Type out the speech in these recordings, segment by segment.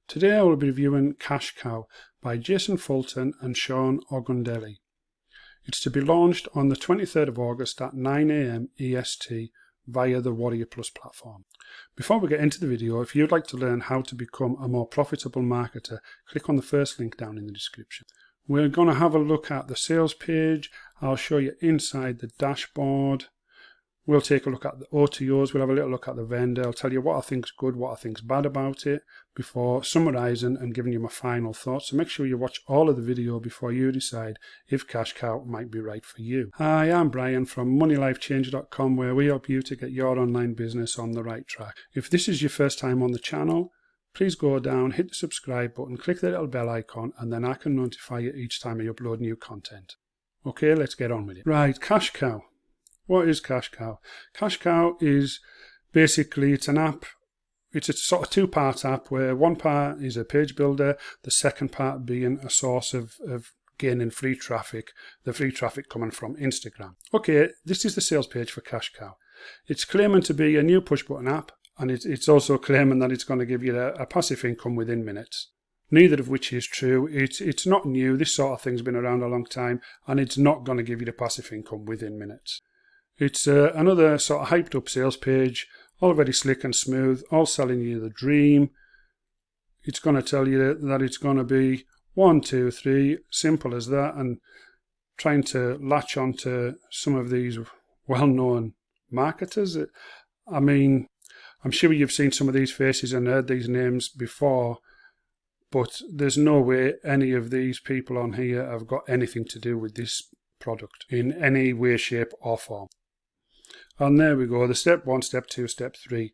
Today I will be reviewing Kashkow by Jason Fulton Seun Ogundele. It's to be launched on the 23rd of August at 9 AM EST via the Warrior Plus platform. Before we get into the video, if you'd like to learn how to become a more profitable marketer, click on the first link down in the description. We're going to have a look at the sales page. I'll show you inside the dashboard. We'll take a look at the OTOs, we'll have a little look at the vendor, I'll tell you what I think's good, what I think's bad about it, before summarising and giving you my final thoughts. So make sure you watch all of the video before you decide if Kashkow might be right for you. Hi, I'm Brian from MoneyLifeChanger.com, where we help you to get your online business on the right track. If this is your first time on the channel, please go down, hit the subscribe button, click the little bell icon, and then I can notify you each time I upload new content. Okay, let's get on with it. Right, Kashkow. What is Kashkow? Kashkow is basically, it's an app. It's a sort of two-part app where one part is a page builder, the second part being a source of gaining free traffic, the free traffic coming from Instagram. Okay, this is the sales page for Kashkow. It's claiming to be a new push-button app, and it's also claiming that it's going to give you a passive income within minutes. Neither of which is true. It's not new. This sort of thing's been around a long time, and it's not going to give you the passive income within minutes. It's another sort of hyped up sales page, all very slick and smooth, all selling you the dream. It's going to tell you that it's going to be 1, 2, 3, simple as that, and trying to latch onto some of these well-known marketers. I mean, I'm sure you've seen some of these faces and heard these names before, but there's no way any of these people on here have got anything to do with this product in any way, shape or form. And there we go, the step 1, step 2, step 3.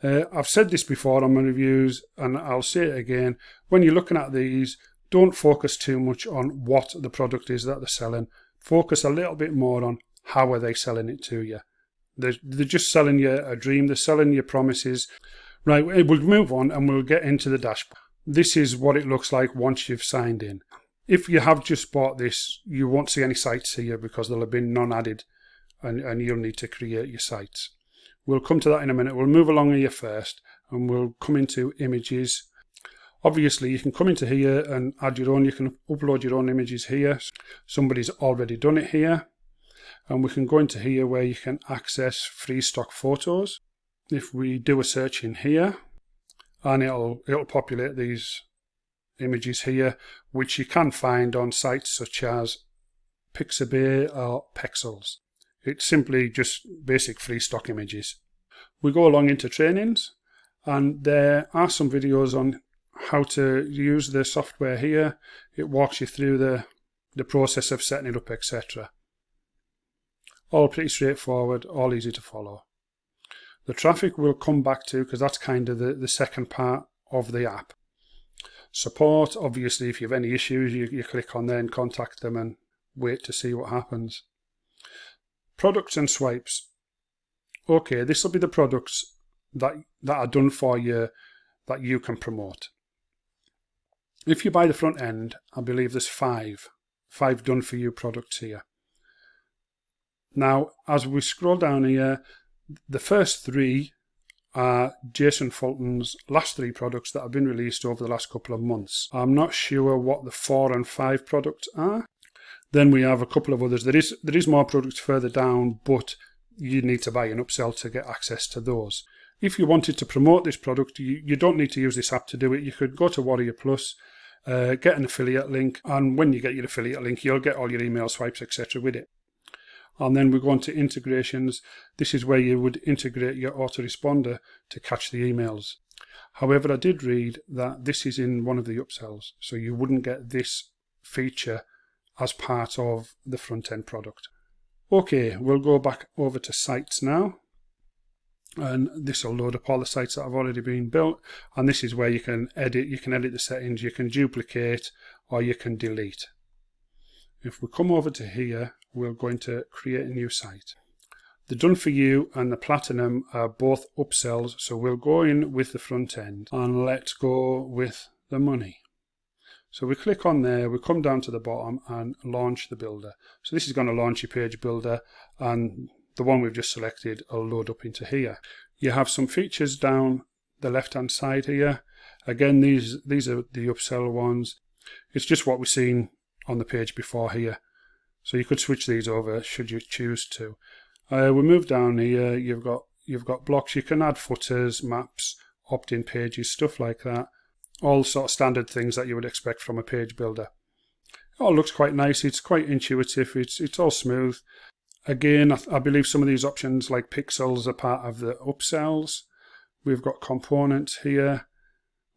I've said this before on my reviews, and I'll say it again. When you're looking at these, don't focus too much on what the product is that they're selling. Focus a little bit more on how are they selling it to you. They're just selling you a dream. They're selling you promises. Right, we'll move on and we'll get into the dashboard. This is what it looks like once you've signed in. If you have just bought this, you won't see any sites here because there'll have been none added. And you'll need to create your sites. We'll come to that in a minute. We'll move along here first and we'll come into images. Obviously you can come into here and add your own. You can upload your own images here. Somebody's already done it here. And we can go into here where you can access free stock photos. If we do a search in here, and it'll populate these images here, which you can find on sites such as Pixabay or Pexels. It's simply just basic free stock images. We go along into trainings, and there are some videos on how to use the software here. It walks you through the process of setting it up, etc. All pretty straightforward, all easy to follow. The traffic we'll come back to because that's kind of the second part of the app. Support, obviously if you have any issues you click on there and contact them and wait to see what happens. Products and swipes. Okay, this will be the products that are done for you that you can promote. If you buy the front end, I believe there's five done for you products here. Now, as we scroll down here, the first 3 are Jason Fulton's last 3 products that have been released over the last couple of months. I'm not sure what the 4 and 5 products are. Then we have a couple of others. There is more products further down, but you need to buy an upsell to get access to those. If you wanted to promote this product, you don't need to use this app to do it. You could go to Warrior Plus, get an affiliate link, and when you get your affiliate link, you'll get all your email swipes, etc. with it. And then we go on to integrations. This is where you would integrate your autoresponder to catch the emails. However, I did read that this is in one of the upsells, so you wouldn't get this feature as part of the front-end product. Okay, we'll go back over to sites now, and this will load up all the sites that have already been built, and this is where you can edit the settings, you can duplicate or you can delete. If we come over to here, we're going to create a new site. The Done For You and the Platinum are both upsells, so we'll go in with the front end and let's go with the money. So we click on there, we come down to the bottom and launch the builder. So this is going to launch your page builder, and the one we've just selected will load up into here. You have some features down the left hand side here. Again, these are the upsell ones. It's just what we've seen on the page before here. So you could switch these over should you choose to. We move down here. You've got blocks. You can add footers, maps, opt-in pages, stuff like that. All sort of standard things that you would expect from a page builder. It all looks quite nice. It's quite intuitive. It's all smooth. Again, I believe some of these options like pixels are part of the upsells. We've got components here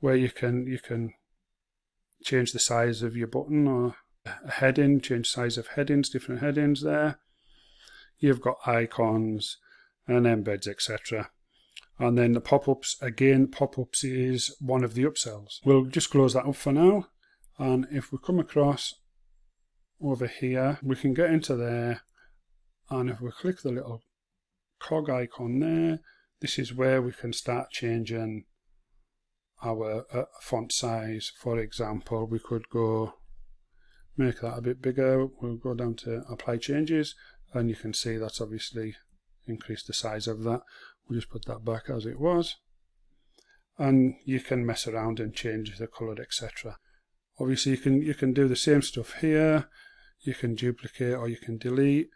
where you can change the size of your button or a heading, change size of headings, different headings there. You've got icons and embeds, etc. And then the pop-ups, again, pop-ups is one of the upsells. We'll just close that up for now. And if we come across over here, we can get into there. And if we click the little cog icon there, this is where we can start changing our font size. For example, we could go make that a bit bigger. We'll go down to apply changes, and you can see that's obviously increased the size of that. We'll just put that back as it was, and you can mess around and change the color, etc. Obviously you can do the same stuff here. You can duplicate or you can delete,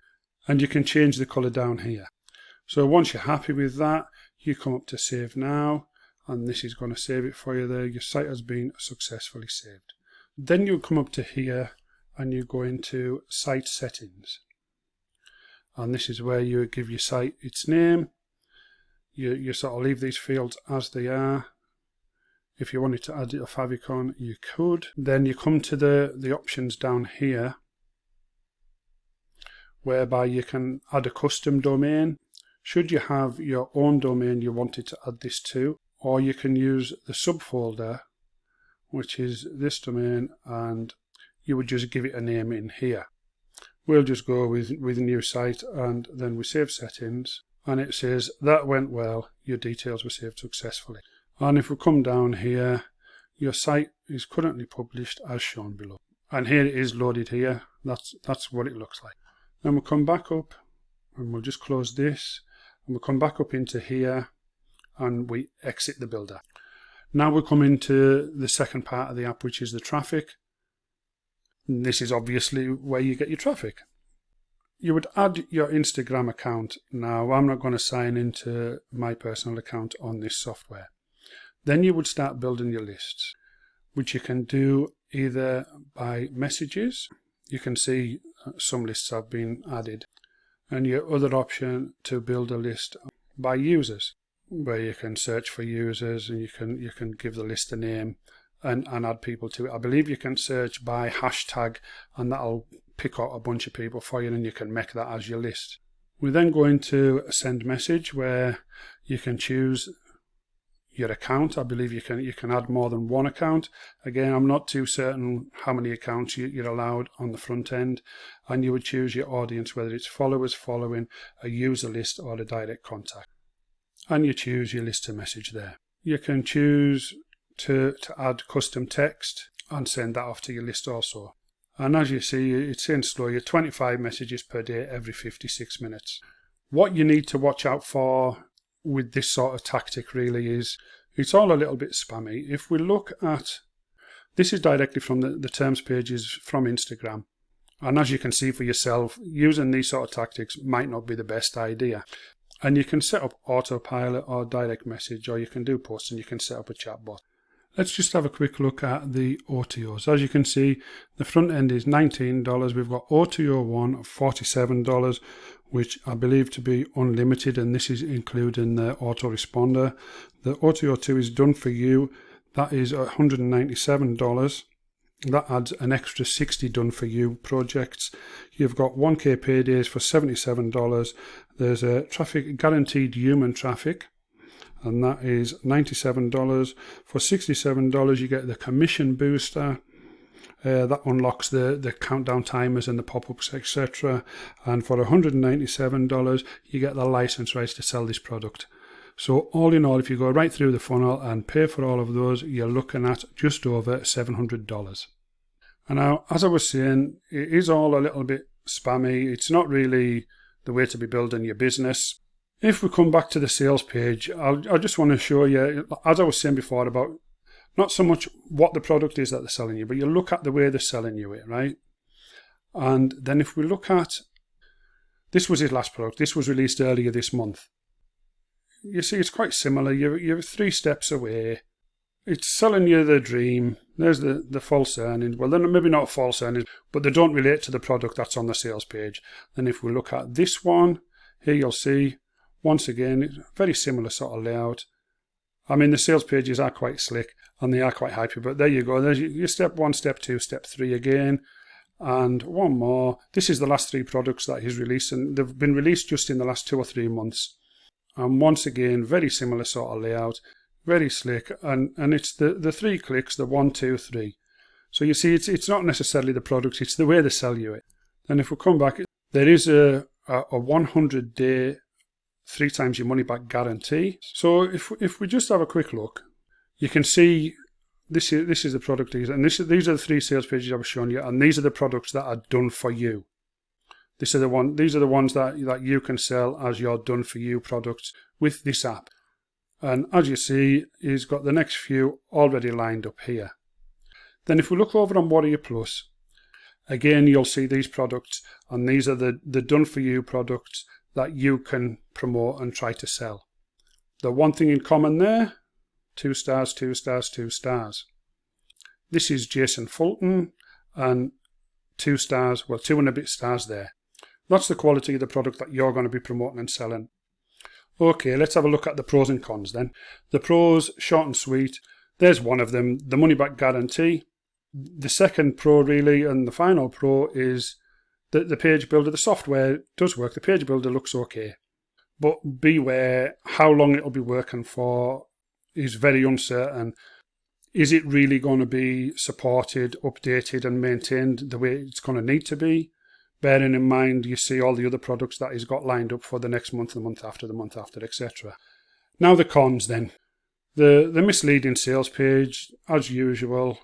and you can change the color down here. So once you're happy with that, you come up to save now, and this is going to save it for you there. Your site has been successfully saved. Then you come up to here and you go into site settings, and this is where you give your site its name. You sort of leave these fields as they are. If you wanted to add a favicon, you could. Then you come to the options down here, whereby you can add a custom domain. Should you have your own domain you wanted to add this to, or you can use the subfolder, which is this domain, and you would just give it a name in here. We'll just go with new site, and then we save settings, and it says that went well, your details were saved successfully. And if we come down here, your site is currently published as shown below, and here it is loaded here. That's what it looks like. Then we'll come back up, and we'll just close this, and we'll come back up into here, and we exit the builder. Now we come into the second part of the app, which is the traffic. And this is obviously where you get your traffic. You would add your Instagram account. Now I'm not going to sign into my personal account on this software. Then you would start building your lists, which you can do either by messages. You can see some lists have been added, and your other option to build a list by users, where you can search for users and you can give the list a name and add people to it. I believe you can search by hashtag, and that'll pick out a bunch of people for you, and you can make that as your list. We then go into a send message, where you can choose your account. I believe you can add more than one account. Again, I'm not too certain how many accounts you're allowed on the front end, and you would choose your audience, whether it's followers, following, a user list, or a direct contact, and you choose your list to message there. You can choose to add custom text and send that off to your list also. And as you see, it's saying slow, you're 25 messages per day every 56 minutes. What you need to watch out for with this sort of tactic really is it's all a little bit spammy. If we look at, this is directly from the terms pages from Instagram. And as you can see for yourself, using these sort of tactics might not be the best idea. And you can set up autopilot or direct message, or you can do posts and you can set up a chatbot. Let's just have a quick look at the OTOs. As you can see, the front end is $19. We've got OTO 1 of $47, which I believe to be unlimited, and this is including the autoresponder. The OTO 2 is done for you. That is $197. That adds an extra 60 done for you projects. You've got 1K paydays for $77. There's a traffic guaranteed human traffic, and that is $97. For $67 you get the commission booster. That unlocks the countdown timers and the pop-ups, etc. And for $197 you get the license rights to sell this product. So all in all, if you go right through the funnel and pay for all of those, you're looking at just over $700. And now, as I was saying, it is all a little bit spammy. It's not really the way to be building your business. If we come back to the sales page, I just want to show you, as I was saying before, about not so much what the product is that they're selling you, but you look at the way they're selling you it, right? And then if we look at, this was his last product, this was released earlier this month. You see, it's quite similar. You're 3 steps away. It's selling you the dream. There's the false earnings. Well, they're maybe not false earnings, but they don't relate to the product that's on the sales page. Then if we look at this one, here you'll see, once again, very similar sort of layout. I mean, the sales pages are quite slick and they are quite hypey, but there you go. There's your step 1, step 2, step 3 again. And one more. This is the last 3 products that he's released, and they've been released just in the last 2 or 3 months. And once again, very similar sort of layout, very slick, and it's the 3 clicks, the 1, 2, 3. So you see, it's not necessarily the product, it's the way they sell you it. And if we come back, there is a 100-day 3 times your money back guarantee. So if we just have a quick look, you can see this is the product, and these are the 3 sales pages I was showing you, and these are the products that are done for you. These are the ones that you can sell as your done for you products with this app. And as you see, he's got the next few already lined up here. Then if we look over on Warrior Plus, again you'll see these products, and these are the done for you products that you can promote and try to sell. The one thing in common there, 2 stars, 2 stars, 2 stars. This is Jason Fulton, and 2 stars, well, 2 and a bit stars there. That's the quality of the product that you're going to be promoting and selling. Okay, let's have a look at the pros and cons then. The pros, short and sweet. There's one of them, the money back guarantee. The second pro really, and the final pro, is that the page builder, the software does work. The page builder looks okay. But beware, how long it'll be working for is very uncertain. Is it really going to be supported, updated and maintained the way it's going to need to be? Bearing in mind, you see all the other products that he's got lined up for the next month, the month after, etc. Now the cons then. The misleading sales page, as usual,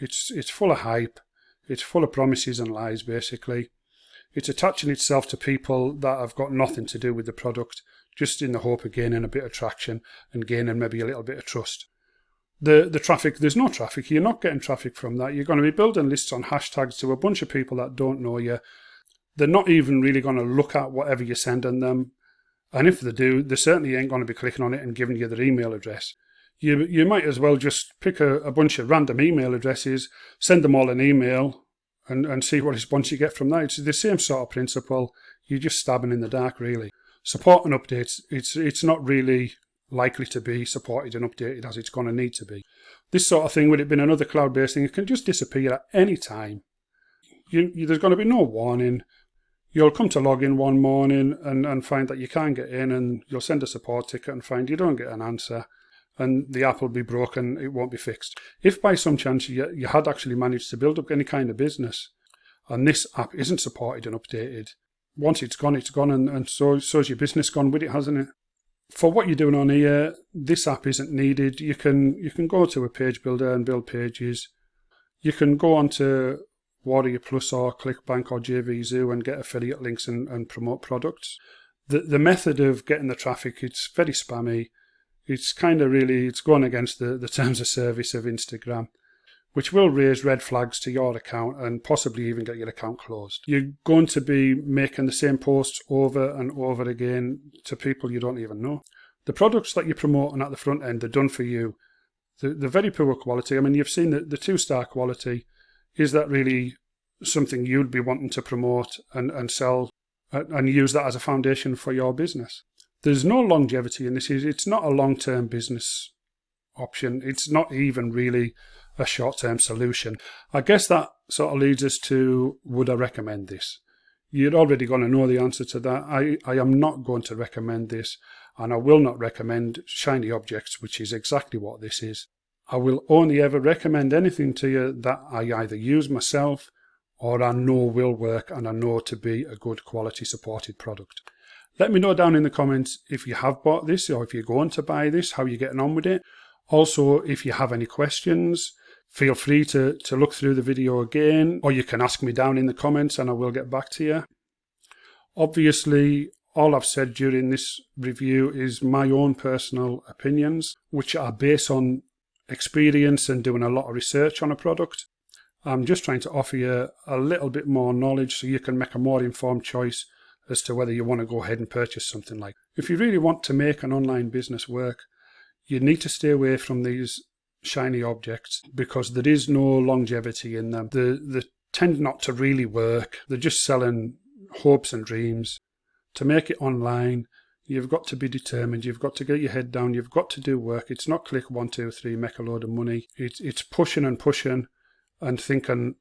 it's full of hype. It's full of promises and lies, basically. It's attaching itself to people that have got nothing to do with the product, just in the hope of gaining a bit of traction and gaining maybe a little bit of trust. The traffic, there's no traffic. You're not getting traffic from that. You're going to be building lists on hashtags to a bunch of people that don't know you. They're not even really going to look at whatever you're sending them. And if they do, they certainly ain't going to be clicking on it and giving you their email address. You might as well just pick a bunch of random email addresses, send them all an email, and see what response you get from that. It's the same sort of principle. You're just stabbing in the dark, really. Support and updates, it's not really likely to be supported and updated as it's going to need to be. This sort of thing, with it being another cloud-based thing, it can just disappear at any time. There's going to be no warning. You'll come to log in one morning and find that you can't get in, and you'll send a support ticket and find you don't get an answer, and the app will be broken, it won't be fixed. If by some chance you had actually managed to build up any kind of business, and this app isn't supported and updated, once it's gone, and so's your business gone with it, hasn't it? For what you're doing on here, this app isn't needed. You can go to a page builder and build pages. You can go onto Warrior Plus or ClickBank or JVZoo and get affiliate links and promote products. The method of getting the traffic, it's very spammy. It's kind of really, it's going against the terms of service of Instagram, which will raise red flags to your account and possibly even get your account closed. You're going to be making the same posts over and over again to people you don't even know. The products that you're promoting at the front end, they're done for you. They're very poor quality. I mean, you've seen the 2-star quality. Is that really something you'd be wanting to promote and sell and use that as a foundation for your business? There's no longevity in this. It's not a long-term business option. It's not even really a short-term solution. I guess that sort of leads us to, would I recommend this? You're already going to know the answer to that. I am not going to recommend this, and I will not recommend shiny objects, which is exactly what this is. I will only ever recommend anything to you that I either use myself or I know will work and I know to be a good quality supported product. Let me know down in the comments if you have bought this or if you're going to buy this, how you're getting on with it. Also, if you have any questions, feel free to look through the video again, or you can ask me down in the comments and I will get back to you. Obviously, All I've said during this review is my own personal opinions, which are based on experience and doing a lot of research on a product. I'm just trying to offer you a little bit more knowledge so you can make a more informed choice as to whether you want to go ahead and purchase something like that. If you really want to make an online business work, you need to stay away from these shiny objects because there is no longevity in them. They tend not to really work. They're just selling hopes and dreams. To make it online, you've got to be determined. You've got to get your head down. You've got to do work. It's not click 1, 2, 3, make a load of money. It's pushing and pushing and thinking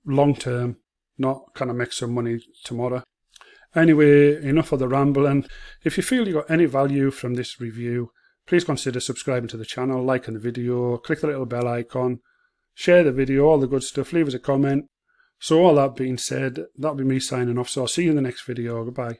long term, not kind of make some money tomorrow. Anyway, enough of the rambling. If you feel you got any value from this review, please consider subscribing to the channel, liking the video, click the little bell icon, share the video, all the good stuff, leave us a comment. So all that being said, that'll be me signing off. So I'll see you in the next video. Goodbye.